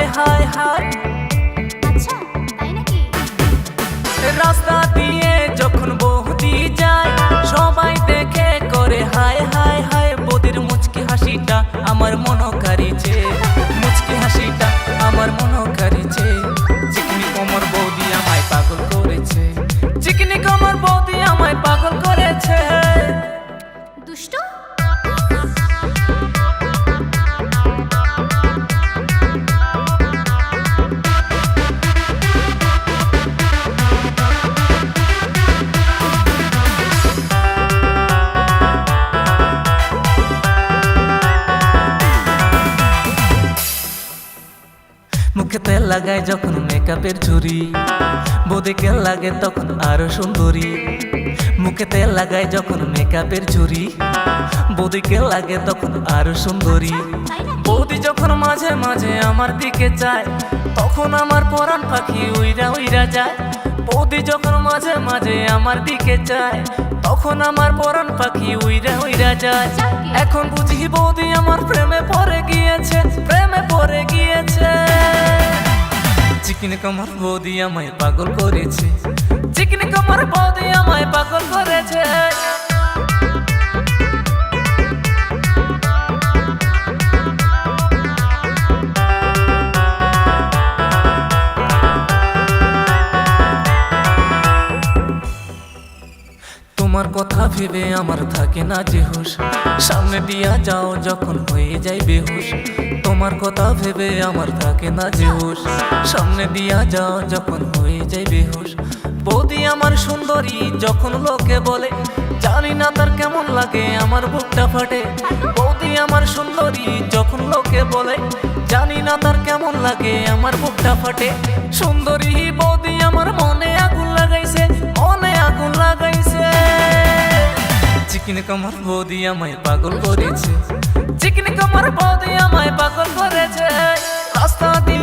হায় হায় হায়। আচ্ছা তাই নাকি? রাস্তা দিয়ে যখন বৌদি যায় সবাই দেখে করে হায় হায় হায়। বৌদির মুচকি হাসিটা আমার মন কাড়িছে, মুচকি হাসিটা আমার মন কাড়িছে। চিকনি কোমর বৌদি আমায় পাগল করেছে, চিকনি কোমর বৌদি আমায় পাগল করেছে। দুষ্ট। মুখে তেল লাগায় যখন মেকআপের ঝুরি, বৌদিকে লাগে তখন আরো সুন্দরী। মুখে তেল লাগায় যখন মেকআপের ঝুরি, বৌদিকে লাগে তখন আরো সুন্দরী। তাই নাকি? বৌদি যখন মাঝে মাঝে আমার দিকে চায় তখন আমার পরাণ পাখি উইরা উইরা যায়। বৌদি যখন মাঝে মাঝে আমার দিকে চায় তখন আমার পরাণ পাখি উইরা উইরা যায়। এখন বুঝি বৌদি আমার প্রেমে পড়ে গিয়েছে, প্রেমে পড়ে গিয়েছে। চিকনি কোমর বৌদি আমায় পাগল করেছে, চিকনি কোমর বৌদি আমায় পাগল করেছে। তোমার কথা ভেবে আমার থাকে না যে হুঁশ, সামনে দিয়া যাও যখন হয়ে যায় বেহুশ। তোমার কথা ভেবে আমার থাকে না যে হুঁশ, সামনে দিয়া যাও যখন হয়ে যায় বেহুশ। বৌদি আমার সুন্দরী যখন লোকে বলে জানি না তার কেমন লাগে আমার বুকটা ফাটে। বৌদি আমার সুন্দরী যখন লোকে বলে জানি না তার কেমন লাগে আমার বুকটা ফাটে। সুন্দরী বৌদি আমার মনে আগুন লাগাইছে, মনে আগুন লাগাইছে। চিকনি কোমর বৌদি আমায় পাগল করেছে, চিকনি কোমর বৌদি আমায় পাগল করেছে। রাস্তা দিয়ে